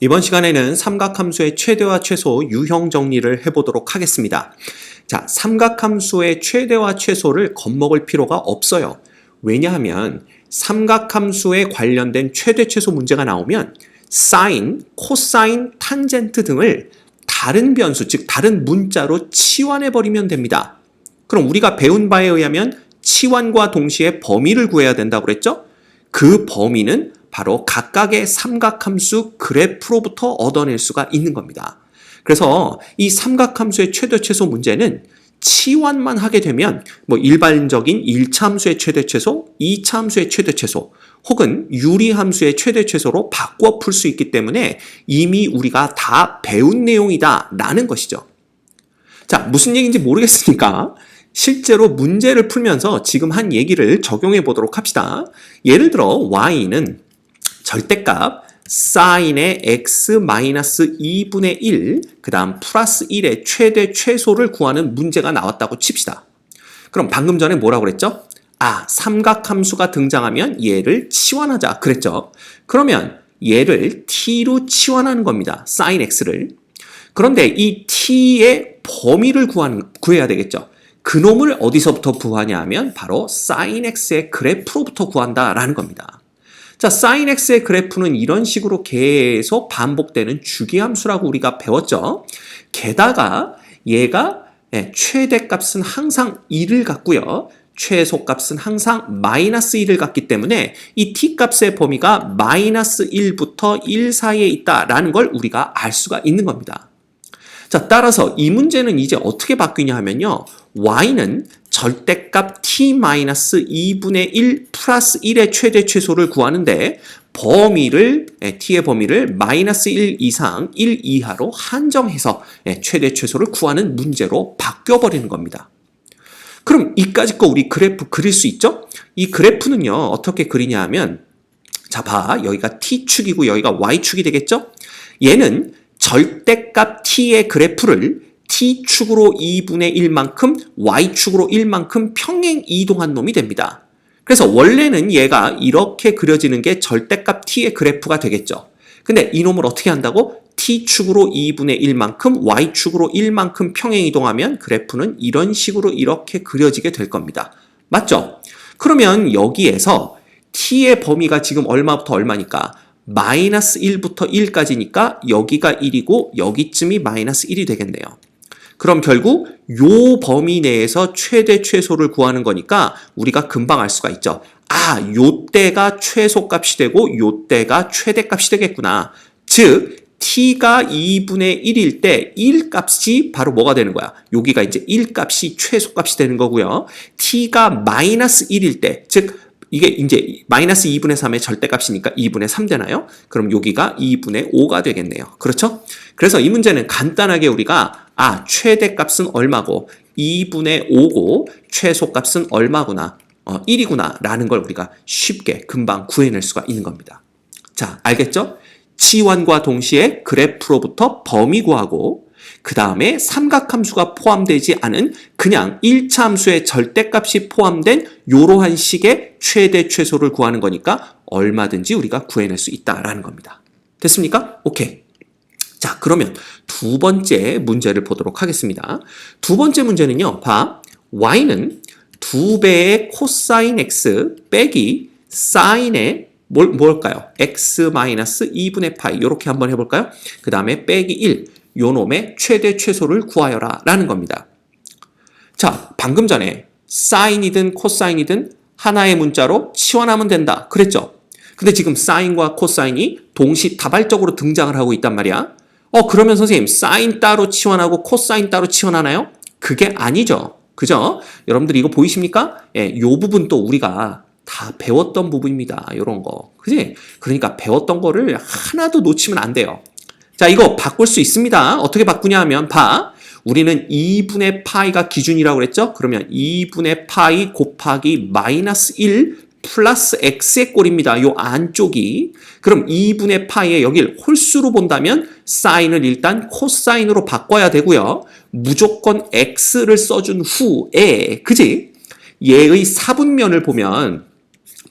이번 시간에는 삼각함수의 최대와 최소 유형 정리를 해보도록 하겠습니다. 자, 삼각함수의 최대와 최소를 겁먹을 필요가 없어요. 왜냐하면 삼각함수에 관련된 최대 최소 문제가 나오면 사인, 코사인, 탄젠트 등을 다른 변수, 즉 다른 문자로 치환해버리면 됩니다. 그럼 우리가 배운 바에 의하면 치환과 동시에 범위를 구해야 된다고 그랬죠? 그 범위는 바로 각각의 삼각함수 그래프로부터 얻어낼 수가 있는 겁니다. 그래서 이 삼각함수의 최대 최소 문제는 치환만 하게 되면 일반적인 1차 함수의 최대 최소, 2차 함수의 최대 최소 혹은 유리함수의 최대 최소로 바꿔 풀 수 있기 때문에 이미 우리가 다 배운 내용이다 라는 것이죠. 자, 무슨 얘기인지 모르겠으니까 실제로 문제를 풀면서 지금 한 얘기를 적용해 보도록 합시다. 예를 들어 y는 절대값 사인의 x-2분의 1, 그 다음 플러스 1의 최대 최소를 구하는 문제가 나왔다고 칩시다. 그럼 방금 전에 뭐라고 그랬죠? 삼각함수가 등장하면 얘를 치환하자 그랬죠. 그러면 얘를 t로 치환하는 겁니다. sin x를. 그런데 이 t의 범위를 구해야 되겠죠. 그놈을 어디서부터 구하냐 하면 바로 sin x의 그래프로부터 구한다라는 겁니다. 자, sin x의 그래프는 이런 식으로 계속 반복되는 주기함수라고 우리가 배웠죠. 게다가 얘가 최대값은 항상 1을 갖고요. 최소값은 항상 마이너스 1을 갖기 때문에 이 t값의 범위가 마이너스 1부터 1 사이에 있다라는 걸 우리가 알 수가 있는 겁니다. 자, 따라서 이 문제는 이제 어떻게 바뀌냐 하면요. y는 절대값 t-2분의 1 플러스 1의 최대 최소를 구하는데 t의 범위를 마이너스 1 이상 1 이하로 한정해서 최대 최소를 구하는 문제로 바뀌어버리는 겁니다. 그럼 이까짓 거 우리 그래프 그릴 수 있죠? 이 그래프는요. 어떻게 그리냐 하면 자, 봐. 여기가 t축이고 여기가 y축이 되겠죠? 얘는 절대값 t의 그래프를 t축으로 2분의 1만큼 y축으로 1만큼 평행 이동한 놈이 됩니다. 그래서 원래는 얘가 이렇게 그려지는 게 절대값 t의 그래프가 되겠죠. 근데 이놈을 어떻게 한다고? t축으로 2분의 1만큼 y축으로 1만큼 평행 이동하면 그래프는 이런 식으로 이렇게 그려지게 될 겁니다. 맞죠? 그러면 여기에서 t의 범위가 지금 얼마부터 얼마니까? 마이너스 1부터 1까지니까 여기가 1이고 여기쯤이 마이너스 1이 되겠네요. 그럼 결국 요 범위 내에서 최대 최소를 구하는 거니까 우리가 금방 알 수가 있죠. 요 때가 최소값이 되고 요 때가 최대값이 되겠구나. 즉 t가 2분의 1일 때 1값이 바로 뭐가 되는 거야? 여기가 이제 1값이 최소값이 되는 거고요. t가 마이너스 1일 때, 즉 이게 이제 마이너스 2분의 3의 절대값이니까 2분의 3 되나요? 그럼 여기가 2분의 5가 되겠네요. 그렇죠? 그래서 이 문제는 간단하게 우리가 최대값은 얼마고 2분의 5고 최소값은 얼마구나 1이구나 라는 걸 우리가 쉽게 금방 구해낼 수가 있는 겁니다. 자, 알겠죠? 치환과 동시에 그래프로부터 범위 구하고 그 다음에 삼각함수가 포함되지 않은 그냥 1차 함수의 절대값이 포함된 이러한 식의 최대 최소를 구하는 거니까 얼마든지 우리가 구해낼 수 있다라는 겁니다. 됐습니까? 오케이. 자, 그러면 두 번째 문제를 보도록 하겠습니다. 두 번째 문제는요. 봐. y는 2배의 코사인 x 빼기 사인의 뭘까요? x-2분의 파이 이렇게 한번 해볼까요? 그 다음에 빼기 1 요놈의 최대 최소를 구하여라 라는 겁니다. 자, 방금 전에 사인이든 코사인이든 하나의 문자로 치환하면 된다 그랬죠? 근데 지금 사인과 코사인이 동시다발적으로 등장을 하고 있단 말이야. 그러면 선생님 사인 따로 치환하고 코사인 따로 치환하나요? 그게 아니죠. 그죠? 여러분들 이거 보이십니까? 요 부분 또 우리가 다 배웠던 부분입니다. 요런 거. 그지? 그러니까 배웠던 거를 하나도 놓치면 안 돼요. 자, 이거 바꿀 수 있습니다. 어떻게 바꾸냐 하면 봐. 우리는 2분의 파이가 기준이라고 그랬죠? 그러면 2분의 파이 곱하기 마이너스 1 플러스 x의 꼴입니다. 요 안쪽이. 그럼 2분의 파이에 여길 홀수로 본다면 사인을 일단 코사인으로 바꿔야 되고요. 무조건 x를 써준 후에 그지? 얘의 사분면을 보면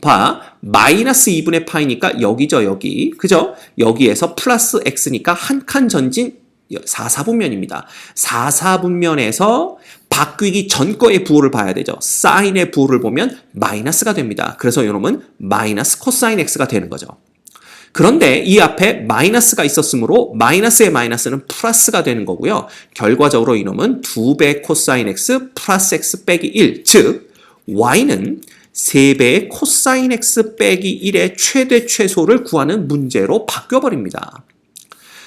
봐. 마이너스 2분의 파이니까 여기죠, 여기. 그죠? 여기에서 플러스 x니까 한 칸 전진 4,4분면입니다. 4,4분면에서 바뀌기 전 거의 부호를 봐야 되죠. 사인의 부호를 보면 마이너스가 됩니다. 그래서 이놈은 마이너스 코사인 x가 되는 거죠. 그런데 이 앞에 마이너스가 있었으므로 마이너스의 마이너스는 플러스가 되는 거고요. 결과적으로 이놈은 2배 코사인 x 플러스 x 빼기 1, 즉 y는 3배의 코사인 x 빼기 1의 최대 최소를 구하는 문제로 바뀌어버립니다.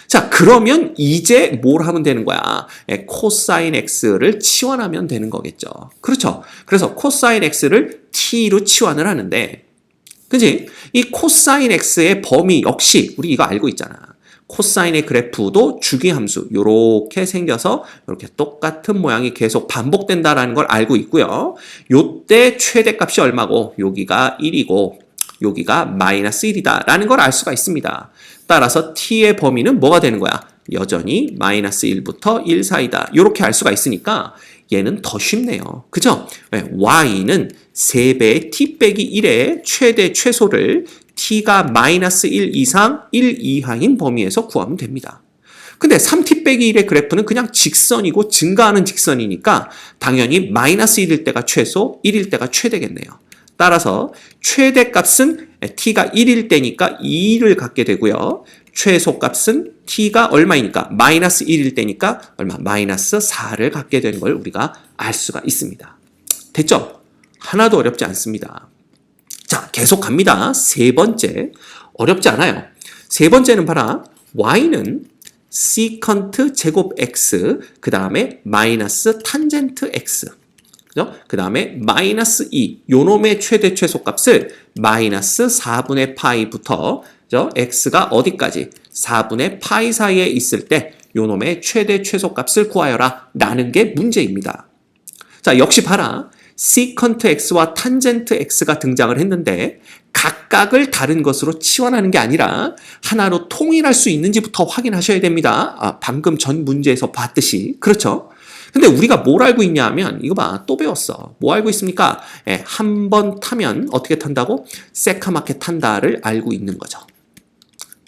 자, 그러면 이제 뭘 하면 되는 거야? 코사인 x를 치환하면 되는 거겠죠. 그렇죠. 그래서 코사인 x를 t로 치환을 하는데, 그지? 이 코사인 x의 범위 역시 우리 이거 알고 있잖아. 코사인의 그래프도 주기함수 요렇게 생겨서 이렇게 똑같은 모양이 계속 반복된다라는 걸 알고 있고요. 요때 최대값이 얼마고 여기가 1이고 여기가 마이너스 1이다라는 걸 알 수가 있습니다. 따라서 t의 범위는 뭐가 되는 거야? 여전히 마이너스 1부터 1 사이다. 이렇게 알 수가 있으니까 얘는 더 쉽네요. 그죠? y는 3배의 t 빼기 1의 최대 최소를 t가 마이너스 1 이상 1 이하인 범위에서 구하면 됩니다. 근데 3t 빼기 1의 그래프는 그냥 직선이고 증가하는 직선이니까 당연히 마이너스 1일 때가 최소, 1일 때가 최대겠네요. 따라서 최대값은 t가 1일 때니까 2를 갖게 되고요. 최소값은 t가 얼마이니까 마이너스 1일 때니까 얼마? 마이너스 4를 갖게 되는 걸 우리가 알 수가 있습니다. 됐죠? 하나도 어렵지 않습니다. 자, 계속 갑니다. 세 번째. 어렵지 않아요. 세 번째는 봐라. y는 시컨트 제곱 x, 그 다음에 마이너스 탄젠트 x. 그 다음에 마이너스 2, 요놈의 최대 최소값을 마이너스 4분의 파이부터 x가 어디까지? 4분의 파이 사이에 있을 때 요놈의 최대 최소값을 구하여라 라는 게 문제입니다. 자, 역시 봐라. 시컨트 x와 탄젠트 x가 등장을 했는데 각각을 다른 것으로 치환하는 게 아니라 하나로 통일할 수 있는지부터 확인하셔야 됩니다. 방금 전 문제에서 봤듯이. 그렇죠? 근데 우리가 뭘 알고 있냐 하면 이거 봐, 또 배웠어. 뭐 알고 있습니까? 한 번 타면 어떻게 탄다고? 새카맣게 탄다를 알고 있는 거죠.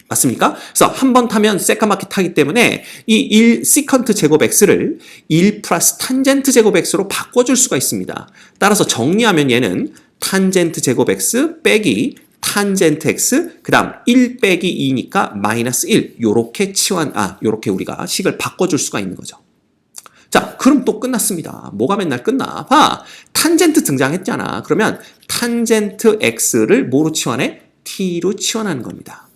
맞습니까? 그래서 한 번 타면 새까맣게 타기 때문에 이 1 시컨트 제곱 x를 1 플러스 탄젠트 제곱 x로 바꿔줄 수가 있습니다. 따라서 정리하면 얘는 탄젠트 제곱 x 빼기 탄젠트 x 그 다음 1 빼기 2니까 마이너스 1 요렇게 요렇게 우리가 식을 바꿔줄 수가 있는 거죠. 자, 그럼 또 끝났습니다. 뭐가 맨날 끝나? 봐, 탄젠트 등장했잖아. 그러면 탄젠트 x를 뭐로 치환해? t로 치환하는 겁니다.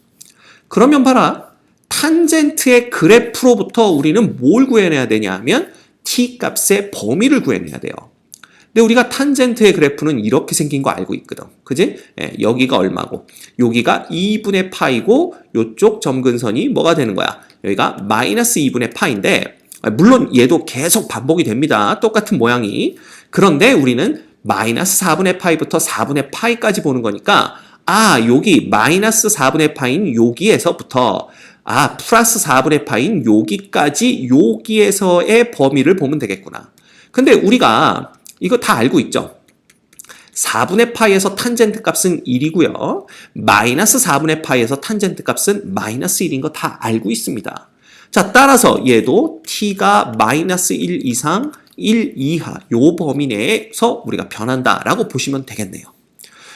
그러면 봐라. 탄젠트의 그래프로부터 우리는 뭘 구해내야 되냐 하면 t 값의 범위를 구해내야 돼요. 근데 우리가 탄젠트의 그래프는 이렇게 생긴 거 알고 있거든. 그지? 여기가 얼마고 여기가 2분의 파이고 요쪽 점근선이 뭐가 되는 거야? 여기가 마이너스 2분의 파인데 물론 얘도 계속 반복이 됩니다. 똑같은 모양이. 그런데 우리는 마이너스 4분의 파이부터 4분의 파이까지 보는 거니까 여기 마이너스 4분의 파인 여기에서부터 플러스 4분의 파인 여기까지 여기에서의 범위를 보면 되겠구나. 근데 우리가 이거 다 알고 있죠? 4분의 파이에서 탄젠트 값은 1이고요. 마이너스 4분의 파이에서 탄젠트 값은 마이너스 1인 거 다 알고 있습니다. 자, 따라서 얘도 t가 마이너스 1 이상 1 이하 요 범위 내에서 우리가 변한다라고 보시면 되겠네요.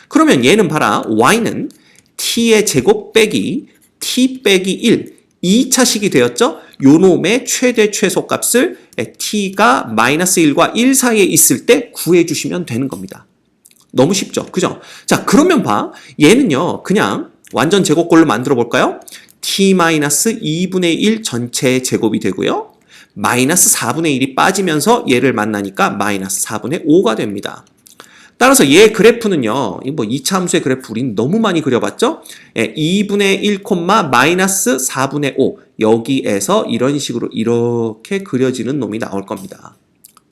그러면 얘는 봐라. y는 t의 제곱 빼기 t 빼기 1 2차식이 되었죠? 요놈의 최대 최소값을 t가 마이너스 1과 1 사이에 있을 때 구해주시면 되는 겁니다. 너무 쉽죠? 그죠? 자, 그러면 봐. 얘는요. 그냥 완전 제곱꼴로 만들어 볼까요? t-2분의 1 전체의 제곱이 되고요. 마이너스 4분의 1이 빠지면서 얘를 만나니까 마이너스 4분의 5가 됩니다. 따라서 얘 그래프는요. 뭐 2차 함수의 그래프 우린 너무 많이 그려봤죠? 2분의 1, 마이너스 4분의 5 여기에서 이런 식으로 이렇게 그려지는 놈이 나올 겁니다.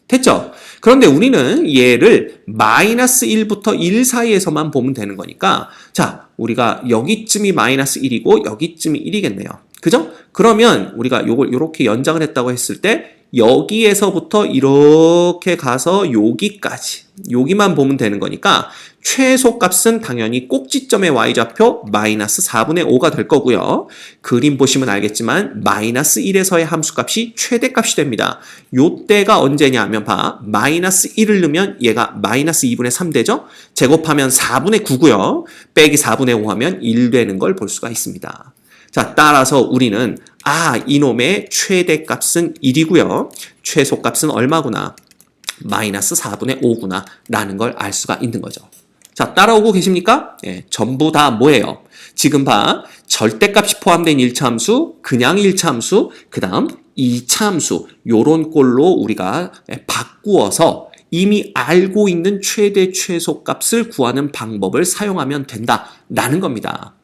됐죠? 그런데 우리는 얘를 마이너스 1부터 1 사이에서만 보면 되는 거니까 자, 우리가 여기쯤이 마이너스 1이고 여기쯤이 1이겠네요. 그죠? 그러면 우리가 요걸 이렇게 연장을 했다고 했을 때 여기에서부터 이렇게 가서 여기까지 여기만 보면 되는 거니까 최소값은 당연히 꼭지점의 y좌표 마이너스 4분의 5가 될 거고요. 그림 보시면 알겠지만 마이너스 1에서의 함수값이 최대값이 됩니다. 요때가 언제냐 하면 마이너스 1을 넣으면 얘가 마이너스 2분의 3 되죠? 제곱하면 4분의 9고요. 빼기 4분의 5 하면 1 되는 걸 볼 수가 있습니다. 자, 따라서 우리는 이놈의 최대값은 1이고요. 최소값은 얼마구나? 마이너스 4분의 5구나 라는 걸 알 수가 있는 거죠. 자, 따라오고 계십니까? 예, 전부 다 뭐예요? 지금 절대값이 포함된 1차 함수, 그냥 1차 함수, 그 다음 2차 함수 요런 꼴로 우리가 바꾸어서 이미 알고 있는 최대 최소값을 구하는 방법을 사용하면 된다라는 겁니다.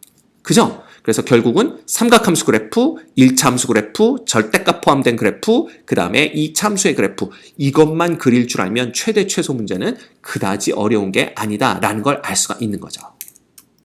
그죠? 그래서 결국은 삼각함수 그래프, 1차 함수 그래프, 절대값 포함된 그래프, 그 다음에 2차 함수의 그래프 이것만 그릴 줄 알면 최대 최소 문제는 그다지 어려운 게 아니다라는 걸 알 수가 있는 거죠.